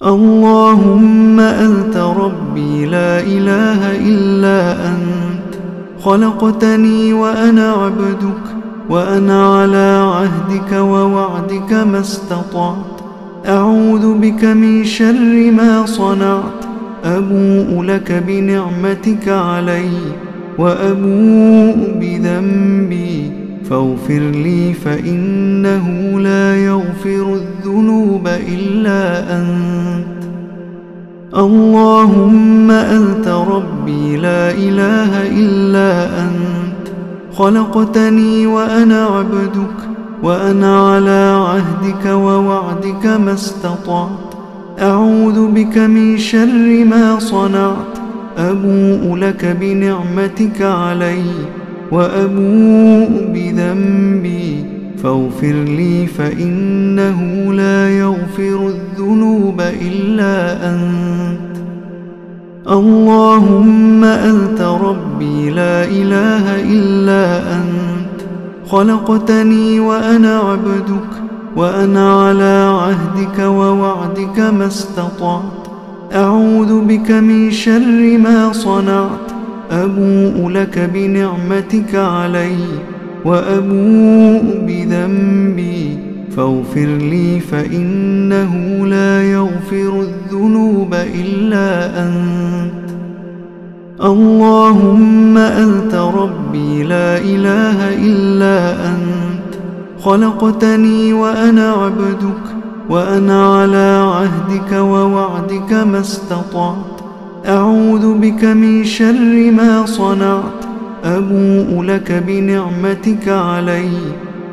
اللهم أنت ربي لا إله إلا أنت، خلقتني وأنا عبدك، وأنا على عهدك ووعدك ما استطعت. أعوذ بك من شر ما صنعت. أبوء لك بنعمتك علي وأبوء بذنبي فاغفر لي، فإنه لا يغفر الذنوب إلا أنت. اللهم أنت ربي لا إله إلا أنت، خلقتني وأنا عبدك، وأنا على عهدك ووعدك ما استطعت. أعوذ بك من شر ما صنعت. أبوء لك بنعمتك علي وأبوء بذنبي فاغفر لي، فإنه لا يغفر الذنوب إلا أنت. اللهم أنت ربي لا إله إلا أنت، خلقتني وأنا عبدك، وأنا على عهدك ووعدك ما استطعت. أعوذ بك من شر ما صنعت. أبوء لك بنعمتك علي وأبوء بذنبي فاغفر لي، فإنه لا يغفر الذنوب إلا أنت. اللهم أنت ربي لا إله إلا أنت، خلقتني وأنا عبدك، وأنا على عهدك ووعدك ما استطعت. أعوذ بك من شر ما صنعت. أبوء لك بنعمتك علي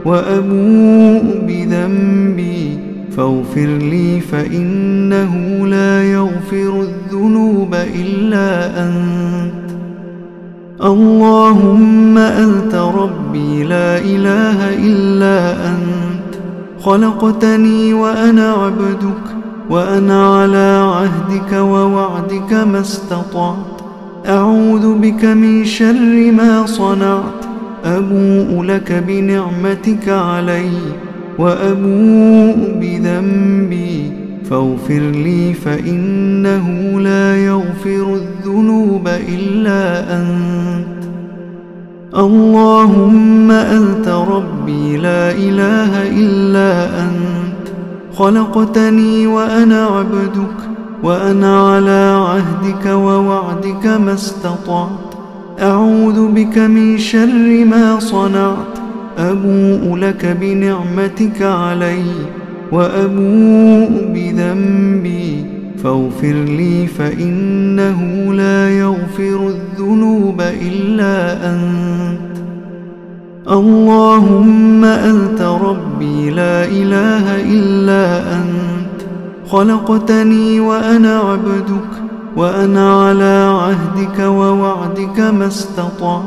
وأبوء بذنبي فاغفر لي، فإنه لا يغفر الذنوب إلا أنت. اللهم أنت ربي لا إله إلا أنت، خلقتني وأنا عبدك، وأنا على عهدك ووعدك ما استطعت. أعوذ بك من شر ما صنعت. أبوء لك بنعمتك علي وأبوء بذنبي فاغفر لي، فإنه لا يغفر الذنوب إلا أنت. اللهم أنت ربي لا إله إلا أنت، خلقتني وأنا عبدك، وأنا على عهدك ووعدك ما استطعت. أعوذ بك من شر ما صنعت. أبوء لك بنعمتك علي وأبوء بذنبي فاغفر لي، فإنه لا يغفر الذنوب إلا أنت. اللهم أنت ربي لا إله إلا أنت، خلقتني وأنا عبدك، وأنا على عهدك ووعدك ما استطعت.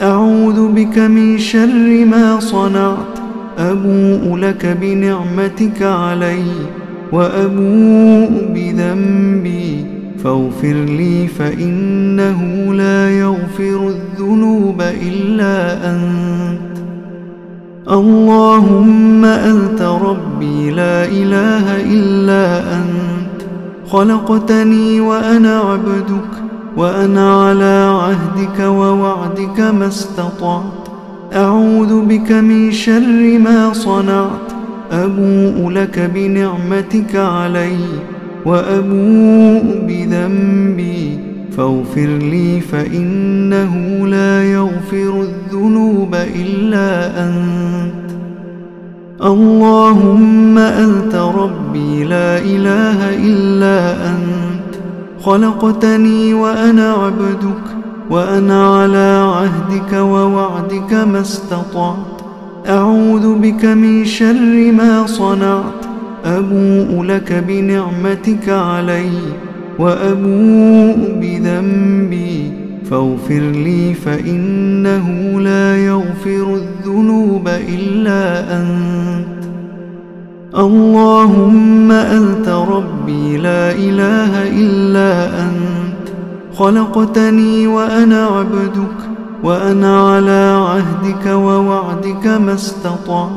أعوذ بك من شر ما صنعت. أبوء لك بنعمتك علي وأبوء بذنبي فاغفر لي، فإنه لا يغفر الذنوب إلا أنت. اللهم أنت ربي لا إله إلا أنت، خلقتني وأنا عبدك، وأنا على عهدك ووعدك ما استطعت. أعوذ بك من شر ما صنعت. أبوء لك بنعمتك علي وأبوء بذنبي فاغفر لي، فإنه لا يغفر الذنوب إلا أنت. اللهم أنت ربي لا إله إلا أنت، خلقتني وأنا عبدك، وأنا على عهدك ووعدك ما استطعت. أعوذ بك من شر ما صنعت. أبوء لك بنعمتك علي وأبوء بذنبي فاغفر لي، فإنه لا يغفر الذنوب إلا أنت. اللهم أنت ربي لا إله إلا أنت، خلقتني وأنا عبدك، وأنا على عهدك ووعدك ما استطعت.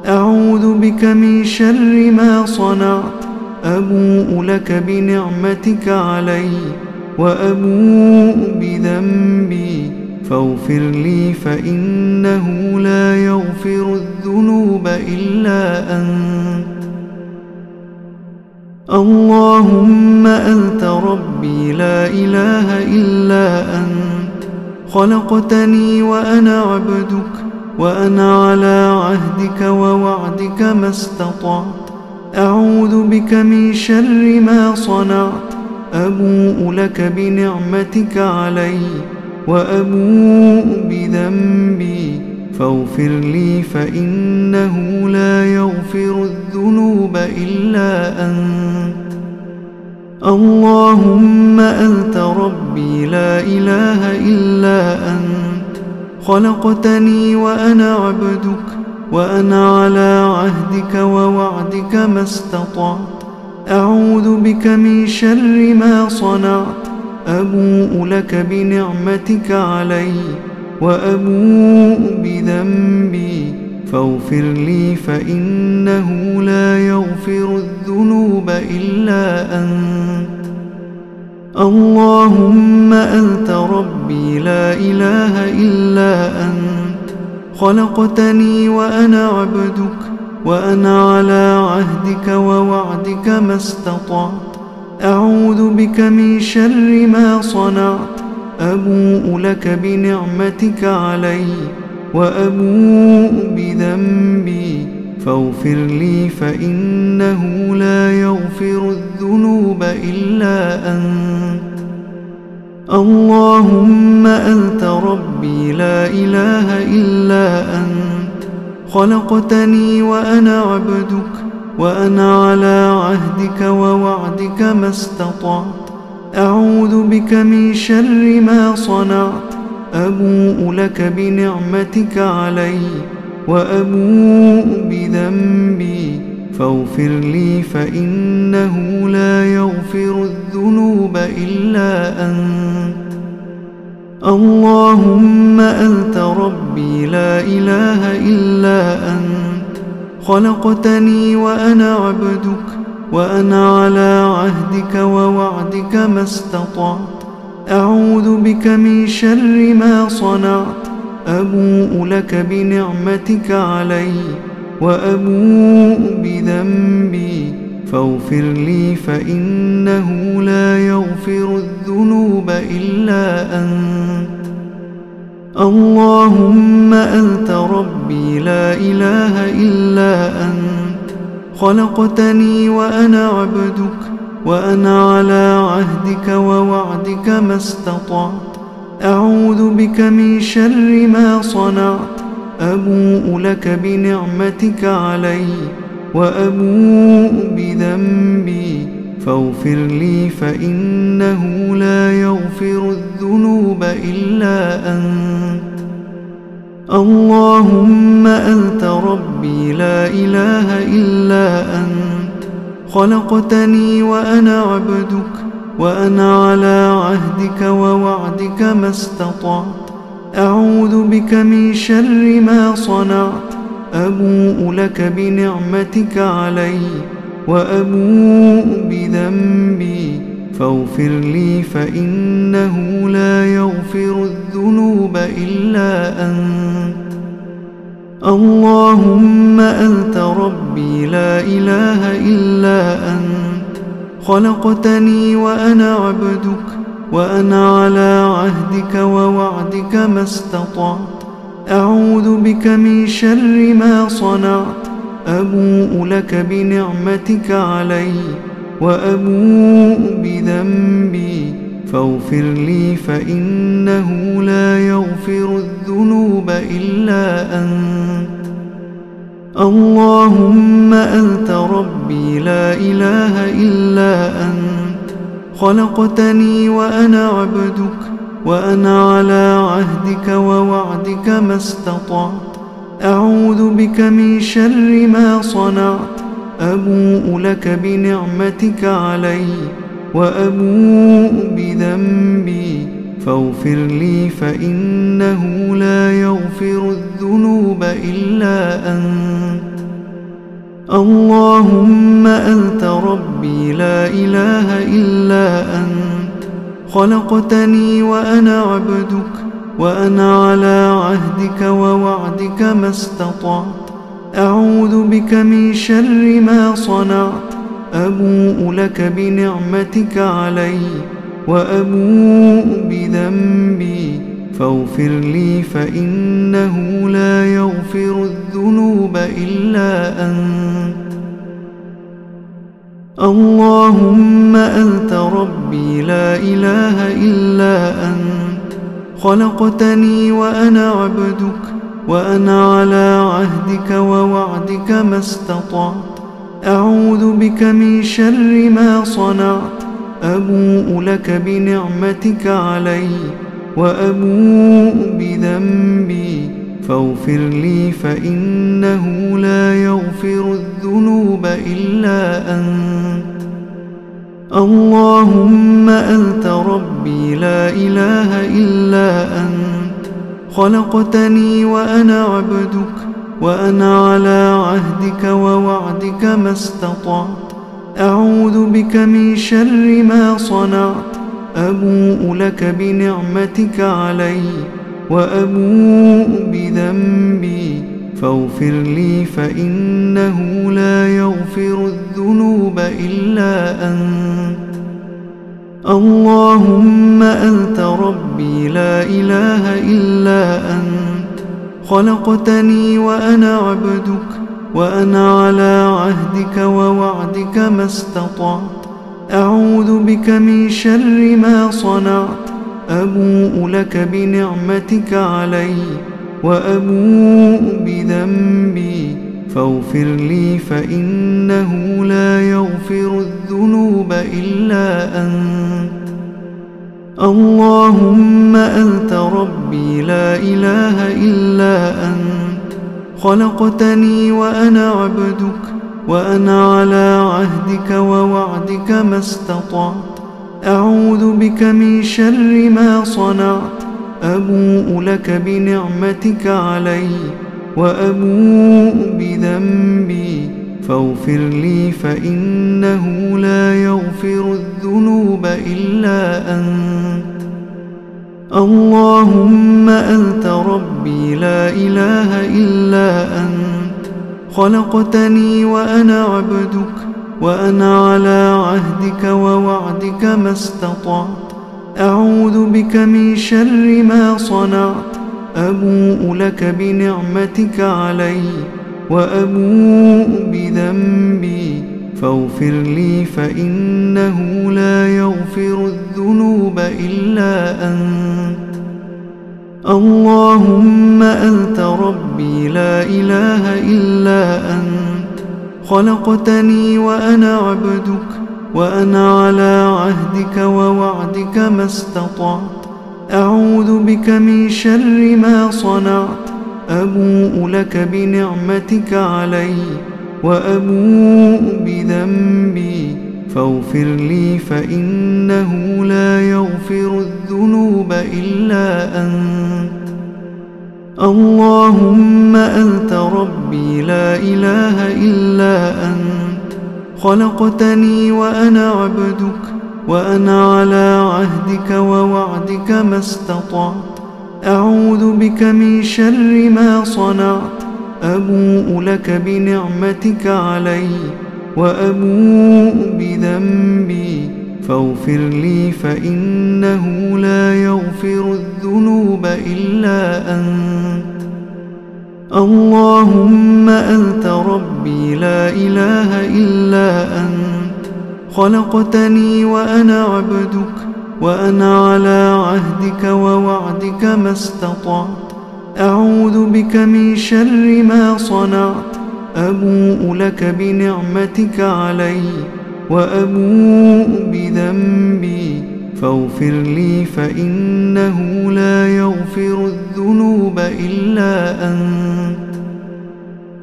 أعوذ بك من شر ما صنعت. أبوء لك بنعمتك علي وأبوء بذنبي فاغفر لي فإنه لا يغفر الذنوب إلا أنت. اللهم أنت ربي لا إله إلا أنت، خلقتني وأنا عبدك، وأنا على عهدك ووعدك ما استطعت، أعوذ بك من شر ما صنعت، أبوء لك بنعمتك علي وأبوء بذنبي فاغفر لي فإنه لا يغفر الذنوب إلا أنت. اللهم أنت ربي لا إله إلا أنت، خلقتني وأنا عبدك، وأنا على عهدك ووعدك ما استطعت، أعوذ بك من شر ما صنعت، أبوء لك بنعمتك علي وأبوء بذنبي فاغفر لي فإنه لا يغفر الذنوب إلا أنت. اللهم أنت ربي لا إله إلا أنت، خلقتني وأنا عبدك، وأنا على عهدك ووعدك ما استطعت، أعوذ بك من شر ما صنعت، أبوء لك بنعمتك علي وأبوء بذنبي فاغفر لي فإنه لا يغفر الذنوب إلا أنت. اللهم أنت ربي لا إله إلا أنت، خلقتني وأنا عبدك، وأنا على عهدك ووعدك ما استطعت، أعوذ بك من شر ما صنعت، أبوء لك بنعمتك علي وأبوء بذنبي فاغفر لي فإنه لا يغفر الذنوب إلا أنت. اللهم أنت ربي لا إله إلا أنت، خلقتني وأنا عبدك، وأنا على عهدك ووعدك ما استطعت، أعوذ بك من شر ما صنعت، أبوء لك بنعمتك علي وأبوء بذنبي فاغفر لي فإنه لا يغفر الذنوب إلا أنت. اللهم أنت ربي لا إله إلا أنت، خلقتني وأنا عبدك، وأنا على عهدك ووعدك ما استطعت، أعوذ بك من شر ما صنعت، أبوء لك بنعمتك علي وأبوء بذنبي فاغفر لي فإنه لا يغفر الذنوب إلا أنت. اللهم أنت ربي لا إله إلا أنت، خلقتني وأنا عبدك، وأنا على عهدك ووعدك ما استطعت، أعوذ بك من شر ما صنعت، أبوء لك بنعمتك علي وأبوء بذنبي فاغفر لي فإنه لا يغفر الذنوب إلا أنت. اللهم أنت ربي لا إله إلا أنت، خلقتني وأنا عبدك، وأنا على عهدك ووعدك ما استطعت، أعوذ بك من شر ما صنعت، أبوء لك بنعمتك علي وأبوء بذنبي فاغفر لي فإنه لا يغفر الذنوب إلا أنت. اللهم أنت ربي لا إله إلا أنت، خلقتني وأنا عبدك، وأنا على عهدك ووعدك ما استطعت، أعوذ بك من شر ما صنعت، أبوء لك بنعمتك علي وأبوء بذنبي فاغفر لي فإنه لا يغفر الذنوب إلا أنت. اللهم أنت ربي لا إله إلا أنت، خلقتني وأنا عبدك، وأنا على عهدك ووعدك ما استطعت. أعوذ بك من شر ما صنعت، أبوء لك بنعمتك علي وأبوء بذنبي فاغفر لي، فإنه لا يغفر الذنوب إلا أنت. اللهم أنت ربي لا إله إلا أنت، خلقتني وأنا عبدك، وأنا على عهدك ووعدك ما استطعت. أعوذ بك من شر ما صنعت، أبوء لك بنعمتك علي وأبوء بذنبي فاغفر لي، فإنه لا يغفر الذنوب إلا أنت. اللهم أنت ربي لا إله إلا أنت، خلقتني وأنا عبدك، وأنا على عهدك ووعدك ما استطعت. أعوذ بك من شر ما صنعت، أبوء لك بنعمتك علي وأبوء بذنبي فاغفر لي، فإنه لا يغفر الذنوب إلا أنت. اللهم أنت ربي لا إله إلا أنت، خلقتني وأنا عبدك، وأنا على عهدك ووعدك ما استطعت. أعوذ بك من شر ما صنعت، أبوء لك بنعمتك علي وأبوء بذنبي فاغفر لي، فإنه لا يغفر الذنوب إلا أنت. اللهم أنت ربي لا إله إلا أنت، خلقتني وأنا عبدك، وأنا على عهدك ووعدك ما استطعت. أعوذ بك من شر ما صنعت، أبوء لك بنعمتك علي وأبوء بذنبي فاغفر لي، فإنه لا يغفر الذنوب إلا أنت. اللهم أنت ربي لا إله إلا أنت، خلقتني وأنا عبدك، وأنا على عهدك ووعدك ما استطعت. أعوذ بك من شر ما صنعت، أبوء لك بنعمتك علي وأبوء بذنبي فاغفر لي، فإنه لا يغفر الذنوب إلا أنت. اللهم أنت ربي لا إله إلا أنت، خلقتني وأنا عبدك، وأنا على عهدك ووعدك ما استطعت. أعوذ بك من شر ما صنعت، أبوء لك بنعمتك علي وأبوء بذنبي فاغفر لي، فإنه لا يغفر الذنوب إلا أنت. اللهم أنت ربي لا إله إلا أنت، خلقتني وأنا عبدك، وأنا على عهدك ووعدك ما استطعت. أعوذ بك من شر ما صنعت، أبوء لك بنعمتك علي وأبوء بذنبي فاغفر لي، فإنه لا يغفر الذنوب إلا أنت. اللهم أنت ربي لا إله إلا أنت، خلقتني وأنا عبدك، وأنا على عهدك ووعدك ما استطعت. أعوذ بك من شر ما صنعت، أبوء لك بنعمتك علي وأبوء بذنبي فاغفر لي، فإنه لا يغفر الذنوب إلا أنت.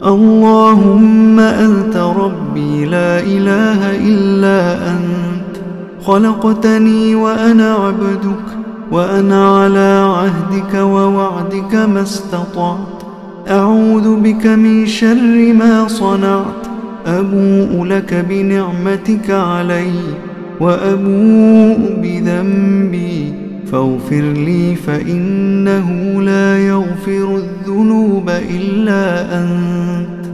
اللهم أنت ربي لا إله إلا أنت، خلقتني وأنا عبدك، وأنا على عهدك ووعدك ما استطعت. أعوذ بك من شر ما صنعت، أبوء لك بنعمتك علي وأبوء بذنبي فاغفر لي فإنه لا يغفر الذنوب إلا أنت.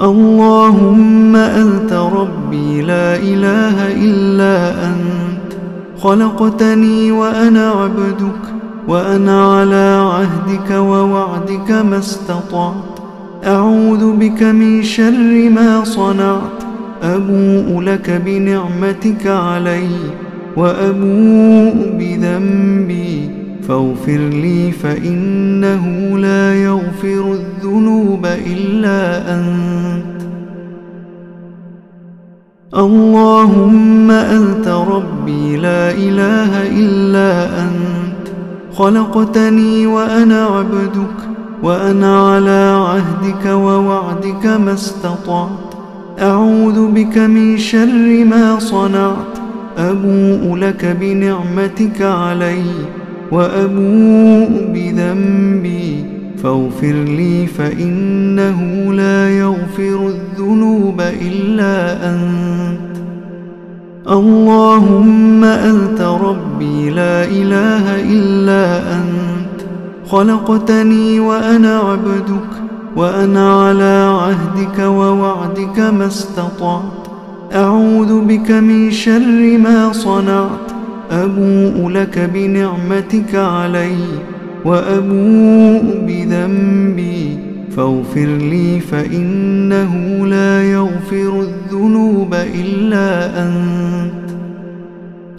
اللهم أنت ربي لا إله إلا أنت، خلقتني وأنا عبدك، وأنا على عهدك ووعدك ما استطعت، أعوذ بك من شر ما صنعت، أبوء لك بنعمتك علي وأبوء بذنبي فاغفر لي فإنه لا يغفر الذنوب إلا أنت. اللهم أنت ربي لا إله إلا أنت، خلقتني وأنا عبدك، وأنا على عهدك ووعدك ما استطعت، أعوذ بك من شر ما صنعت، أبوء لك بنعمتك علي وأبوء بذنبي فاغفر لي فإنه لا يغفر الذنوب إلا أنت. اللهم أنت ربي لا إله إلا أنت، خلقتني وأنا عبدك، وأنا على عهدك ووعدك ما استطعت، أعوذ بك من شر ما صنعت، أبوء لك بنعمتك علي وأبوء بذنبي فاغفر لي فإنه لا يغفر الذنوب إلا أنت.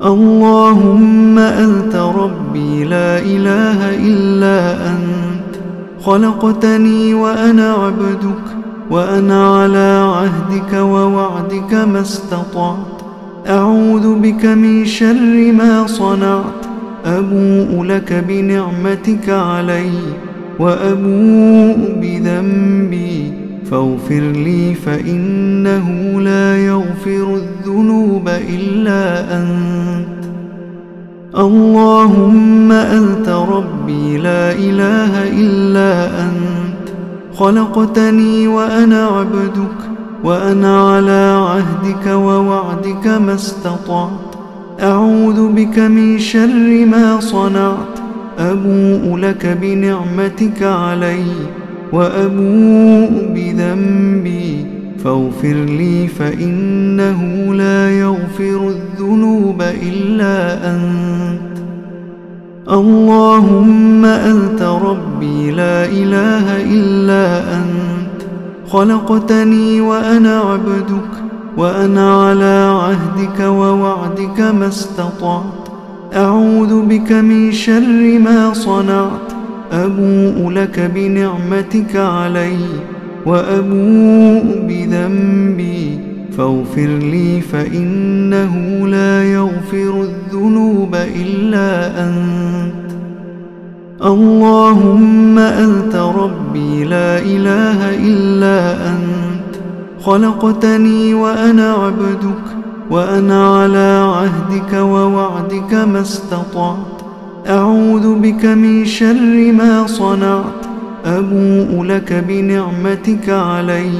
اللهم أنت ربي لا إله إلا أنت، خلقتني وأنا عبدك، وأنا على عهدك ووعدك ما استطعت، أعوذ بك من شر ما صنعت، أبوء لك بنعمتك علي وأبوء بذنبي فاغفر لي فإنه لا يغفر الذنوب إلا أنت. اللهم أنت ربي لا إله إلا أنت، خلقتني وأنا عبدك، وأنا على عهدك ووعدك ما استطعت، أعوذ بك من شر ما صنعت، أبوء لك بنعمتك علي وأبوء بذنبي فاغفر لي فإنه لا يغفر الذنوب إلا أنت. اللهم أنت ربي لا إله إلا أنت، خلقتني وأنا عبدك، وأنا على عهدك ووعدك ما استطعت، أعوذ بك من شر ما صنعت، أبوء لك بنعمتك علي وأبوء بذنبي فاغفر لي فإنه لا يغفر الذنوب إلا أنت. اللهم أنت ربي لا إله إلا أنت، خلقتني وأنا عبدك، وأنا على عهدك ووعدك ما استطعت، أعوذ بك من شر ما صنعت، أبوء لك بنعمتك علي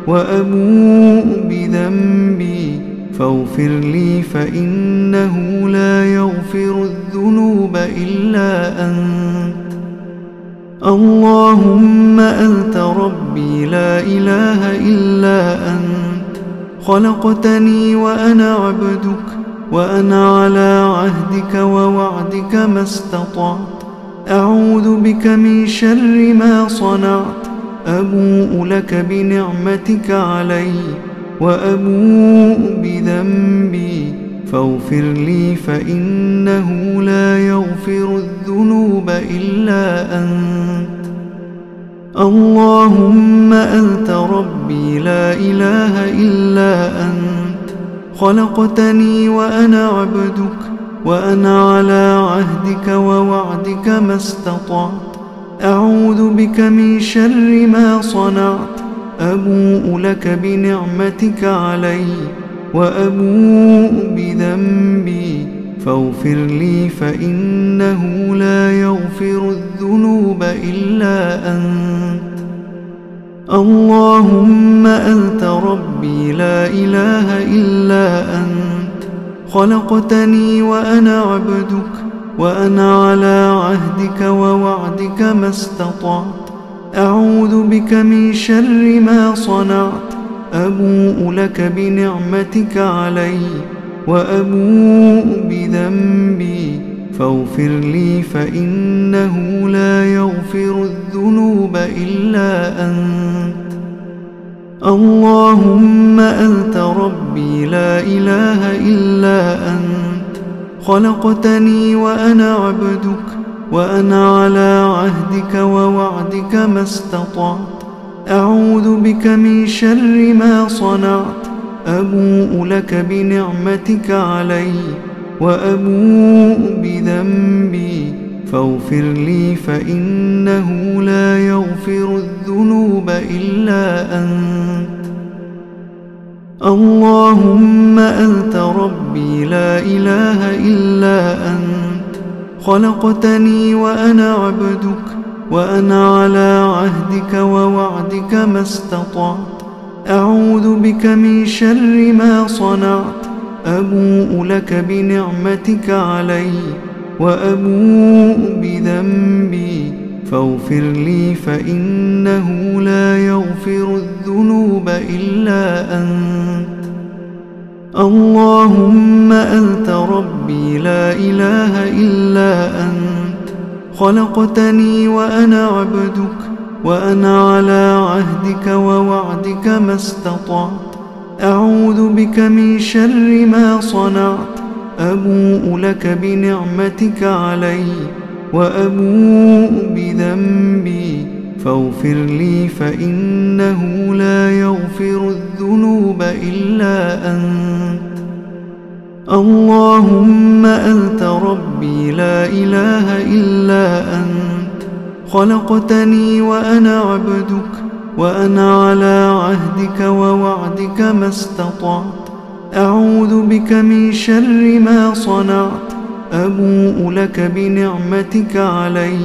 وأبوء بذنبي فاغفر لي فإنه لا يغفر الذنوب إلا أنت. اللهم أنت ربي لا إله إلا أنت، خلقتني وأنا عبدك، وأنا على عهدك ووعدك ما استطعت، أعوذ بك من شر ما صنعت، أبوء لك بنعمتك علي وأبوء بذنبي فاغفر لي فإنه لا يغفر الذنوب إلا أنت. اللهم أنت ربي لا إله إلا أنت، خلقتني وأنا عبدك، وأنا على عهدك ووعدك ما استطعت، أعوذ بك من شر ما صنعت، أبوء لك بنعمتك علي وأبوء بذنبي فاغفر لي فإنه لا يغفر الذنوب إلا أنت. اللهم أنت ربي لا إله إلا أنت، خلقتني وأنا عبدك، وأنا على عهدك ووعدك ما استطعت، أعوذ بك من شر ما صنعت، أبوء لك بنعمتك علي وأبوء بذنبي فاغفر لي فإنه لا يغفر الذنوب إلا أنت. اللهم أنت ربي لا إله إلا أنت، خلقتني وأنا عبدك، وأنا على عهدك ووعدك ما استطعت، أعوذ بك من شر ما صنعت، أبوء لك بنعمتك علي وأبوء بذنبي فاغفر لي فإنه لا يغفر الذنوب إلا أنت. اللهم أنت ربي لا إله إلا أنت، خلقتني وأنا عبدك، وأنا على عهدك ووعدك ما استطعت، أعوذ بك من شر ما صنعت، أبوء لك بنعمتك علي وأبوء بذنبي فاغفر لي فإنه لا يغفر الذنوب إلا أنت. اللهم أنت ربي لا إله إلا أنت، خلقتني وأنا عبدك، وأنا على عهدك ووعدك ما استطعت، أعوذ بك من شر ما صنعت، أبوء لك بنعمتك علي وأبوء بذنبي فاغفر لي فإنه لا يغفر الذنوب إلا أنت. اللهم أنت ربي لا إله إلا أنت، خلقتني وأنا عبدك، وأنا على عهدك ووعدك ما استطعت، أعوذ بك من شر ما صنعت، أبوء لك بنعمتك علي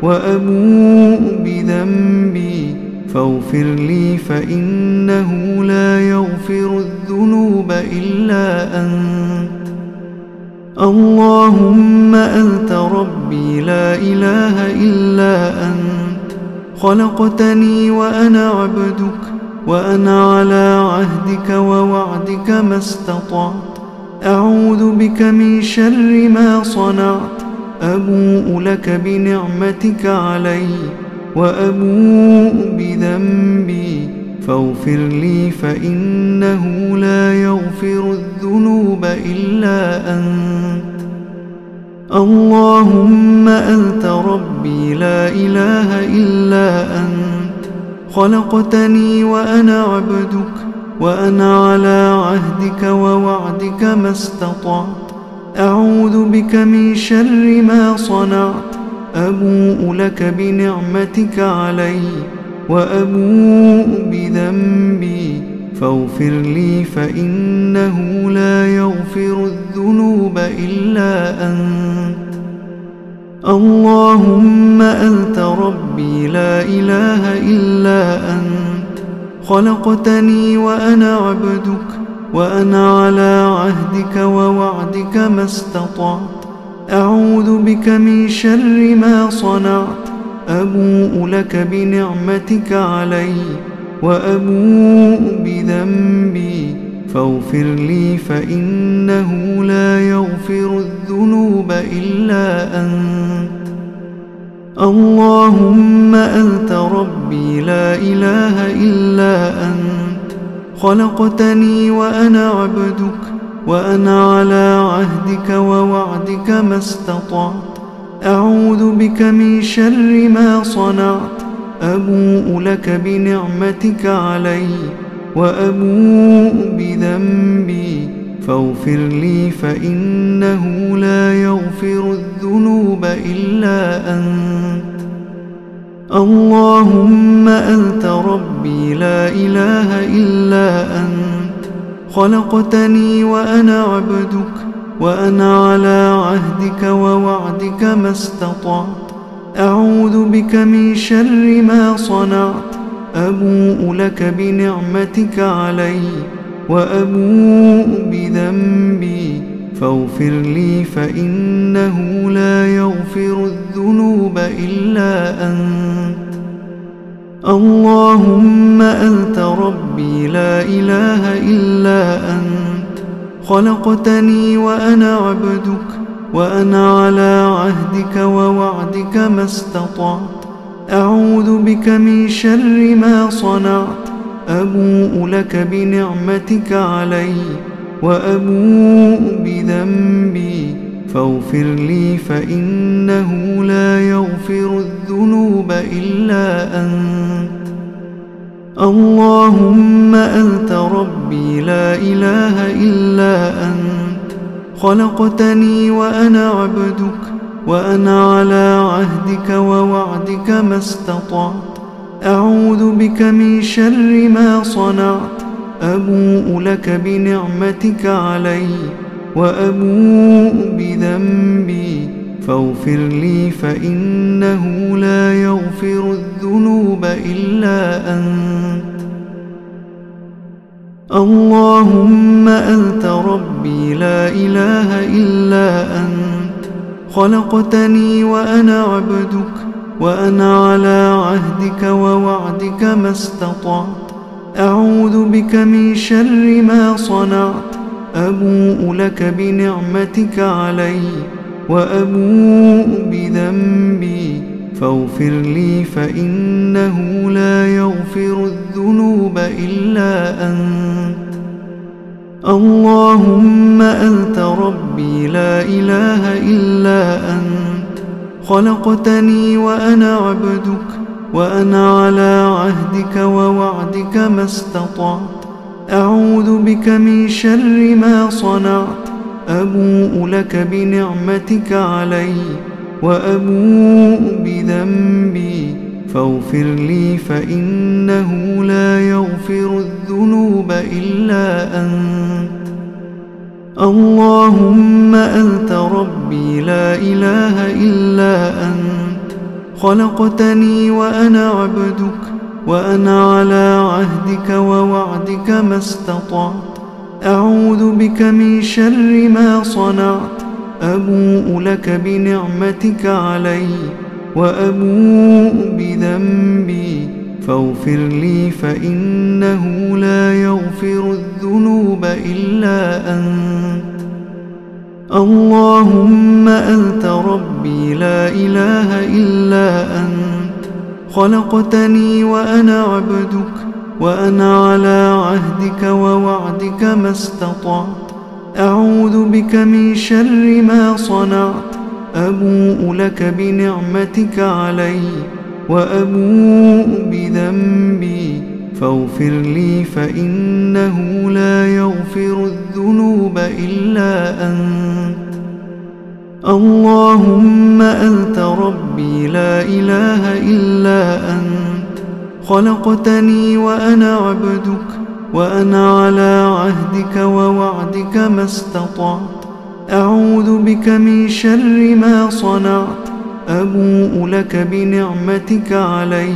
وأبوء بذنبي فاغفر لي فإنه لا يغفر الذنوب إلا أنت. اللهم أنت ربي لا إله إلا أنت، خلقتني وأنا عبدك، وأنا على عهدك ووعدك ما استطعت، أعوذ بك من شر ما صنعت، أبوء لك بنعمتك علي وأبوء بذنبي فاغفر لي فإنه لا يغفر الذنوب إلا أنت. اللهم أنت ربي لا إله إلا أنت، خلقتني وأنا عبدك، وأنا على عهدك ووعدك ما استطعت، أعوذ بك من شر ما صنعت، أبوء لك بنعمتك علي وأبوء بذنبي فاغفر لي فإنه لا يغفر الذنوب إلا أنت. اللهم أنت ربي لا إله إلا أنت، خلقتني وأنا عبدك، وأنا على عهدك ووعدك ما استطعت، أعوذ بك من شر ما صنعت، أبوء لك بنعمتك علي وأبوء بذنبي فاغفر لي فإنه لا يغفر الذنوب إلا أنت. اللهم أنت ربي لا إله إلا أنت، خلقتني وأنا عبدك، وأنا على عهدك ووعدك ما استطعت، أعوذ بك من شر ما صنعت، أبوء لك بنعمتك علي وأبوء بذنبي فاغفر لي فإنه لا يغفر الذنوب إلا أنت. اللهم أنت ربي لا إله إلا أنت، خلقتني وأنا عبدك، وأنا على عهدك ووعدك ما استطعت، أعوذ بك من شر ما صنعت، أبوء لك بنعمتك علي وأبوء بذنبي فاغفر لي فإنه لا يغفر الذنوب إلا أنت. اللهم أنت ربي لا إله إلا أنت، خلقتني وأنا عبدك، وأنا على عهدك ووعدك ما استطعت، أعوذ بك من شر ما صنعت، أبوء لك بنعمتك علي وأبوء بذنبي فاغفر لي فإنه لا يغفر الذنوب إلا أنت. اللهم أنت ربي لا إله إلا أنت، خلقتني وأنا عبدك، وأنا على عهدك ووعدك ما استطعت، أعوذ بك من شر ما صنعت، أبوء لك بنعمتك علي وأبوء بذنبي فاغفر لي فإنه لا يغفر الذنوب إلا أنت. اللهم أنت ربي لا إله إلا أنت، خلقتني وأنا عبدك، وأنا على عهدك ووعدك ما استطعت، أعوذ بك من شر ما صنعت، أبوء لك بنعمتك علي وأبوء بذنبي فاغفر لي فإنه لا يغفر الذنوب إلا أنت. اللهم أنت ربي لا إله إلا أنت، خلقتني وأنا عبدك، وأنا على عهدك ووعدك ما استطعت، أعوذ بك من شر ما صنعت، أبوء لك بنعمتك علي وأبوء بذنبي فاغفر لي فإنه لا يغفر الذنوب إلا أنت. اللهم أنت ربي لا إله إلا أنت، خلقتني وأنا عبدك، وأنا على عهدك ووعدك ما استطعت، أعوذ بك من شر ما صنعت، أبوء لك بنعمتك علي وأبوء بذنبي فاغفر لي فإنه لا يغفر الذنوب إلا أنت. اللهم أنت ربي لا إله إلا أنت، خلقتني وأنا عبدك، وأنا على عهدك ووعدك ما استطعت، أعوذ بك من شر ما صنعت، أبوء لك بنعمتك علي وأبوء بذنبي فاغفر لي فإنه لا يغفر الذنوب إلا أنت. اللهم أنت ربي لا إله إلا أنت، خلقتني وأنا عبدك، وأنا على عهدك ووعدك ما استطعت، أعوذ بك من شر ما صنعت، أبوء لك بنعمتك علي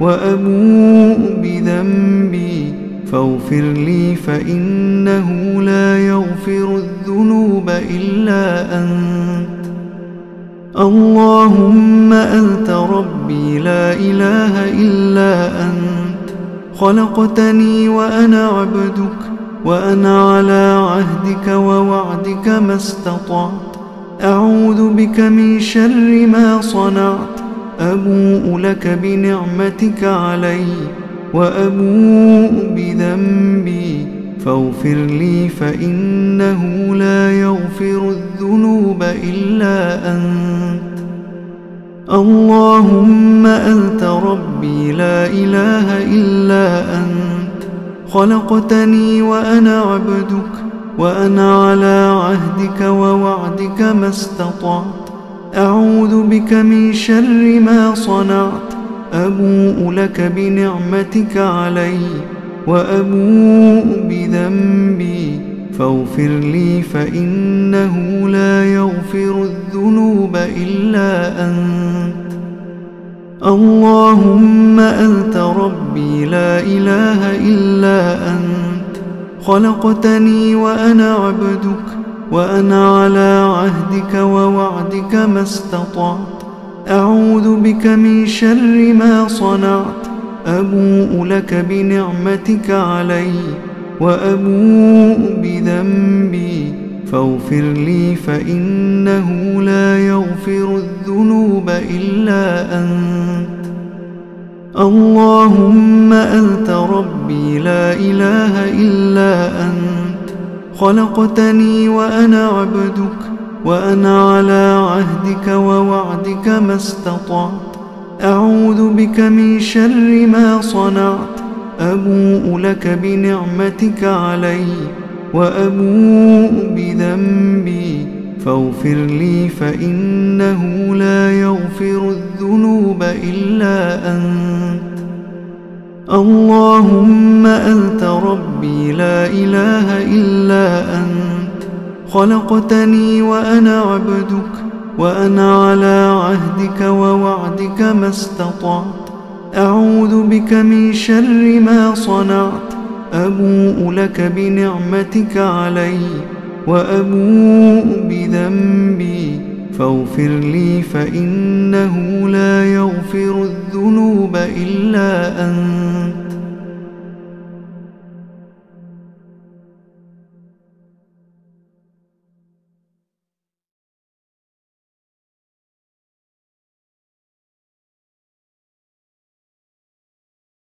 وأبوء بذنبي فاغفر لي فإنه لا يغفر الذنوب إلا أنت. اللهم أنت ربي لا إله إلا أنت، خلقتني وأنا عبدك، وأنا على عهدك ووعدك ما استطعت، أعوذ بك من شر ما صنعت، أبوء لك بنعمتك علي وأبوء بذنبي فاغفر لي فإنه لا يغفر الذنوب إلا أنت. اللهم أنت ربي لا إله إلا أنت، خلقتني وأنا عبدك، وأنا على عهدك ووعدك ما استطعت، أعوذ بك من شر ما صنعت، أبوء لك بنعمتك علي وأبوء بذنبي فاغفر لي فإنه لا يغفر الذنوب إلا أنت. اللهم أنت ربي لا إله إلا أنت، خلقتني وأنا عبدك، وأنا على عهدك ووعدك ما استطعت. أعوذ بك من شر ما صنعت. أبوء لك بنعمتك علي وأبوء بذنبي فاغفر لي، فإنه لا يغفر الذنوب إلا أنت. اللهم أنت ربي لا إله إلا أنت، خلقتني وأنا عبدك، وأنا على عهدك ووعدك ما استطعت. أعوذ بك من شر ما صنعت. أبوء لك بنعمتك علي وأبوء بذنبي فاغفر لي، فإنه لا يغفر الذنوب إلا أنت. اللهم أنت ربي لا إله إلا أنت، خلقتني وأنا عبدك، وأنا على عهدك ووعدك ما استطعت. أعوذ بك من شر ما صنعت. أبوء لك بنعمتك علي وأبوء بذنبي فاغفر لي، فإنه لا يغفر الذنوب إلا أنت.